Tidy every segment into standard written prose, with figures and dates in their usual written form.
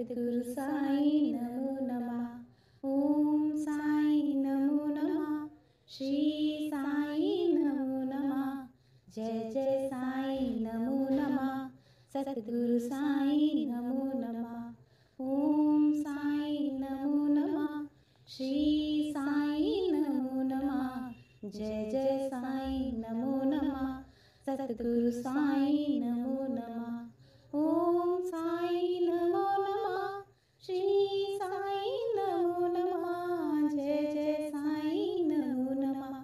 सद्गुरु साई नमो नमः। ओम साई नमो नमः। श्री साई नमो नमः। जय जय साई नमो नमः। सद्गुरु साई नमो नमः। ओम साई नमो नमः। श्री साई नमो नमः। जय जय साई नमो नमः। सद्गुरु साई नमो नमः। ओम साई नमो नमः। श्री साई नमो नमः। जय जय साई नमो नमः।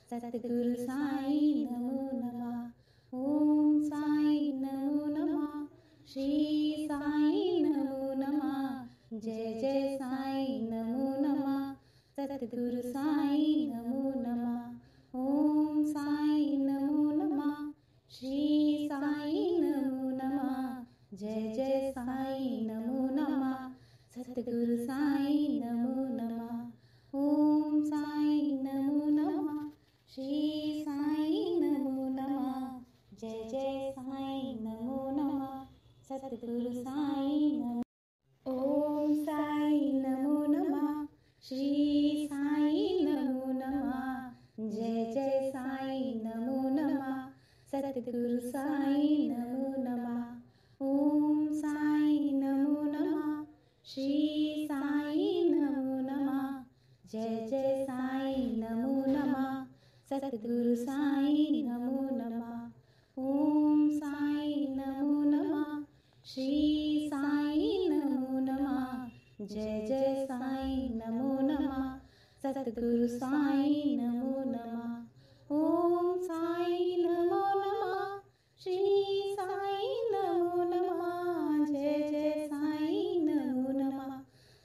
सद्गुरु साई नमो नमः। ओम साई नमो नमः। श्री साई नमो नमः। जय जय साई नमो नमः। सद्गुरु साई नमो नमः। ओम साई नमो नमः। श्री साई नमो नमः। जय जय साई नमो नमः। सद्गुरु साई नमो नमः। ओम साई नमो नमः। श्री साई नमो नमः। जय जय साई नमो नमः। सद्गुरु साई नमो। ओम साई नमो नमः। श्री साई नमो नमः। जय जय साई नमो नमः। सद्गुरु साई नमो नमः। ओम साई नमो नमः। श्री साई नमो नमः। जय जय साई नमो नमः। सद्गुरु साई नमो नमः। ओम साई नमो नमः। श्री साई नमो नमः। जय जय साई नमो नमः। सद्गुरु साई नमो नमः। ओम साई नमो नमः। श्री साई नमो नमः। जय जय साई नमो नमः।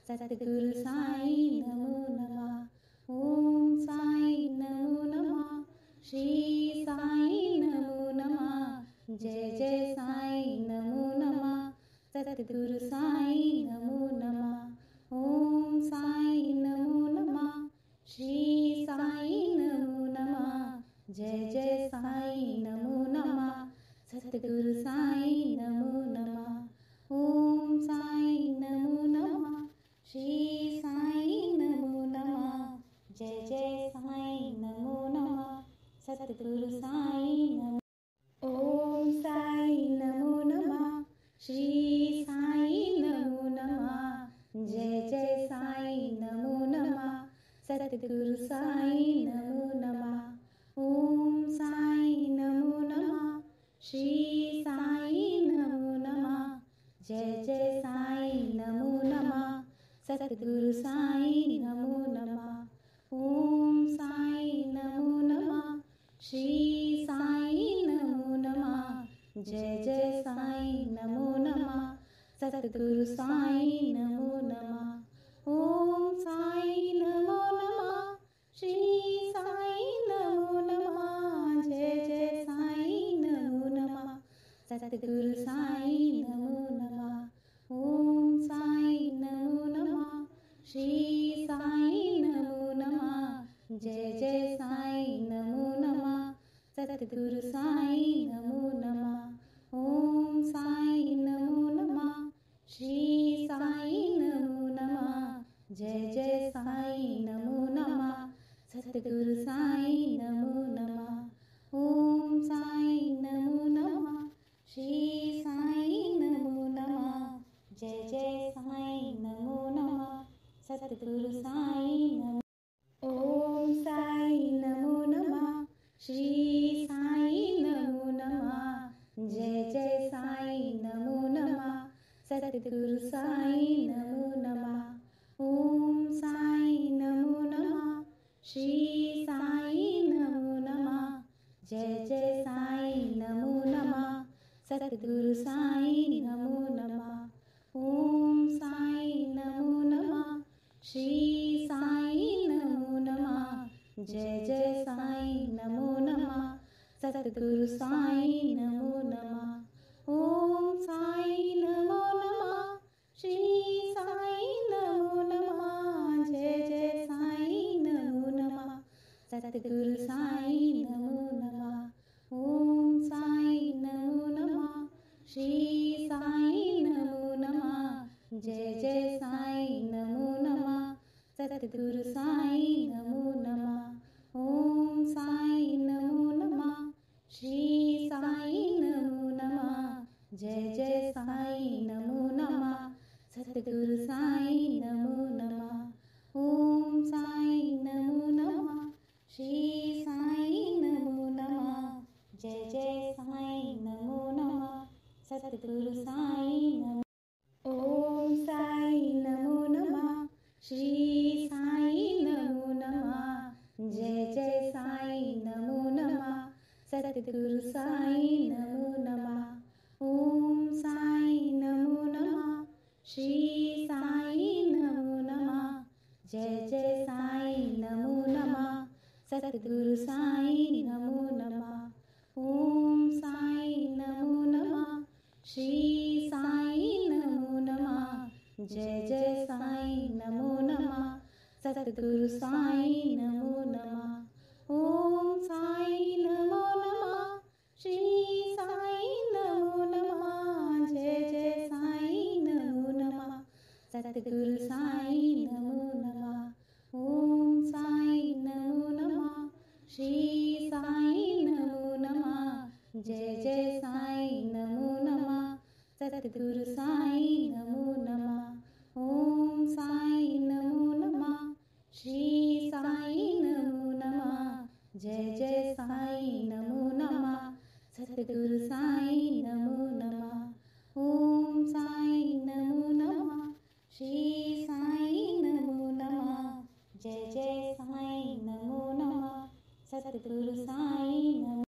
सद्गुरु साई नमो नमः। ओम साई नमो नमः। श्री साई नमो नमः। जय जय साई नमो नमः। सद्गुरु साई नमो नमः। ओम साई नमो नमः। श्री साई नमो नमः। जय जय साई नमो नमः। सद्गुरु साई नमो नमः। ओम साई नमो नमः। श्री साई नमो नमः। जय जय साई नमो नमः। सद्गुरु साई नमो। ओम साई नमो नमः। श्री साई नमो नमः। जय जय साई नमो नमः। सद्गुरु साई नमो नमः। ओम साई नमो नमः। श्री साई नमो नमः। जय जय साई नमो नमः। सद्गुरु साई नमो नमः। ओम साई नमो नमः। श्री साई नमो नमः। जय जय साई नमो नमः। सद्गुरु साई नमो नमः। ओम साई नमो नमः। श्री साई नमो नमः। जय जय साई नमो नमः। सद्गुरु साई नमो नमः। ओम साई नमो नमः। श्री साई नमो नमः। जय जय साई नमो नमः। सद्गुरु साई नमो नमः। ओम साई नमो नमः। श्री साई नमो नमः। जय जय साई नमो नमः। सद्गुरु साई नमो नमः। ओम साई नमो नमः। श्री साई नमो नमः। जय जय साई नमो नमः। सद्गुरु साई नमो। ओम साई नमो नमः। श्री साई नमो नमः। जय जय साई नमो नमः। सद्गुरु साई नमो नमः। ओम साई नमो नमः। श्री साई नमो नमः। जय जय साई नमो नमः। सद्गुरु साई नमो नमः। ओम साई नमो नमः। श्री साई नमो नमः। जय जय साई नमो नमः। सद्गुरु साई नमो नमः। ओम साई नमो नमः। श्री साई नमो नमः। जय जय साई नमो नमः। सद्गुरु साई नमो नमः। ओम साई नमो नमः। श्री साई नमो नमः। जय जय साईं नमो नमः। सतगुरु साईं नमो नमः। ओम साईं नमो नमः। श्री साईं नमो नमः। जय जय साईं नमो नमः। सतगुरु साईं नमो नमः। ओम साईं नमो नमः। श्री साईं नमो नमः। जय जय साईं नमो नमः। सतगुरु साईं नमो। ओम साईं नमो नमः। श्री साईं नमो नमः। जय जय साईं नमो नमः। सतगुरु साईं नमो नमः। ओम साईं नमो नमः। श्री साईं नमो नमः। जय जय साईं नमो नमः। सतगुरु साईं नमो नमः। ओम साईं नमो नमः। श्री साईं नमो नमः। जय जय साईं नमो नमः। सतगुरु साईं नमो नमः। ओम साईं नमो नमः। श्री साईं नमो नमः। जय जय साईं नमो नमः। सतगुरु साईं नमो नमः। ओम साईं नमो नमः। श्री साईं नमो नमः। जय जय साईं नमो नमः। सतगुरु साईं नमो नमः। ओम साईं नमो नमः। श्री साईं नमो नमः। जय जय साईं नमो नमः। सतगुरु साईं नमो नमः। ओम साईं नमो नमः। श्री साईं नमो नमः। जय जय साईं नमो नमः। सतगुरु साईं नमो।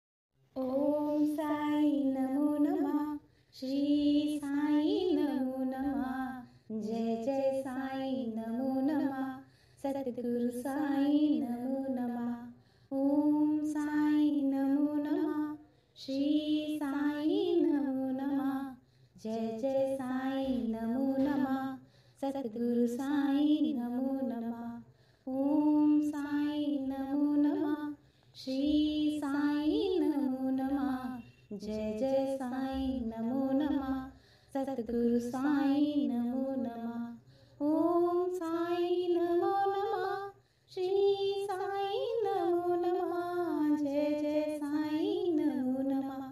ओम साईं नमो नमः। श्री साईं नमो नमः। जय जय साईं नमो नमः। सतगुरु साईं नमो नमः। ओम साईं नमो नमः। श्री साईं नमो नमः। जय जय साईं नमो नमः। सतगुरु साईं नमो नमः। ओम साईं नमो नमः। श्री साईं नमो नमः। जय जय साईं नमो नमः। सतगुरु साईं नमो नमः। ओम साईं नमो नमः। श्री साईं नमो नमः। जय जय साईं नमो नमः।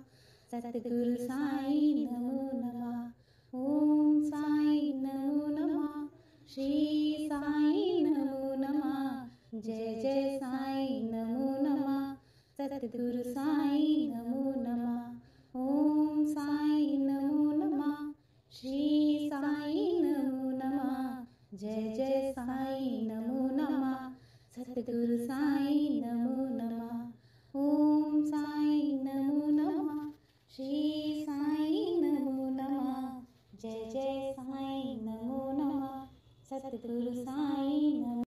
सतगुरु साईं नमो नमः। ओम साईं नमो नमः। श्री साईं नमो नमः। जय जय साईं नमो नमः। सतगुरु साईं नमो नमः। ओम साईं नमो नमः। श्री साईं नमो नमः। जय जय साईं नमो नमः। सतगुरु साईं नमो नमः। ओम साईं नमो नमः। श्री साईं नमो नमः। जय जय साईं नमो नमः। सतगुरु साईं नमो।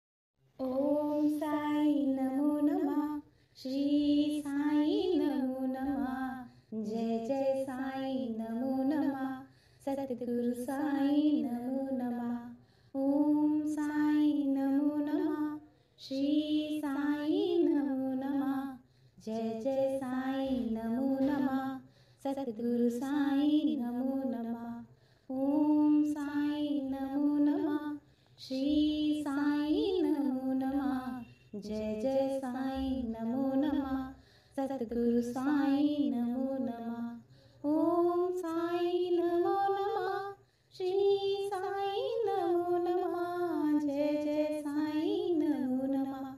ओम साईं नमो नमः। श्री साईं नमो नमः। जय जय साईं नमो नमः। सतगुरु साईं नमो नमः। ओम साईं नमो नमः। श्री साईं नमो नमः। जय जय साईं नमो नमः। सतगुरु साईं नमो नमः। ओम साईं नमो नमः। श्री साईं नमो नमः। जय जय साईं नमो नमः। सतगुरु साईं नमो नमः। ओम साईं नमो नमः। श्री साईं नमो नमः। जय जय साईं नमो नमः।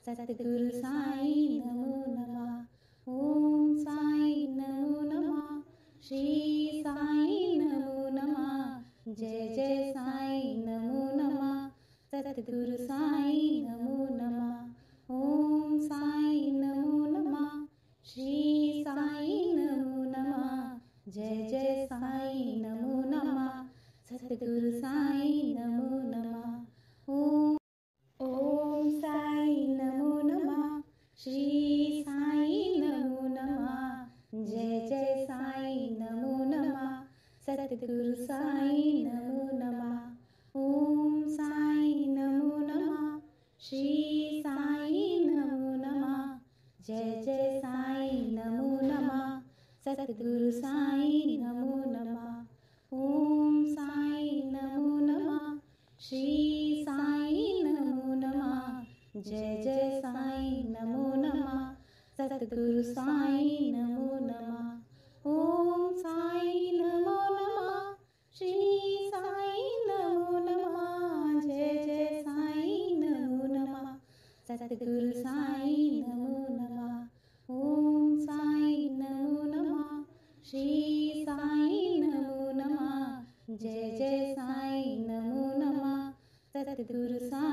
सतगुरु साईं नमो नमः। ओम साईं नमो नमः। श्री साईं नमो नमः। जय जय साईं नमो नमः। सतगुरु साईं नमो नमः। ओम साईं नमो नमः। श्री साईं नमो नमः। जय जय साईं नमो नमः। सतगुरु साईं नमो नमः। ओम साईं नमो नमः। श्री साईं नमो नमः। जय जय साईं नमो नमः। सतगुरु साईं नमो नमः। ओम साईं नमो नमः। श्री साईं नमो नमः। जय जय साईं नमो नमः। सतगुरु साईं नमो नमः। ओम साईं नमो नमः। जय जय साईं नमो नमः सतगुरु साईं नमो नमः ओम साईं नमो नमः श्री साईं नमो नमः जय जय साईं नमो नमः सतगुरु साईं नमो नमः ओम साईं नमो नमः श्री साईं नमो नमः जय जय साईं नमो नमः सतगुरु साईं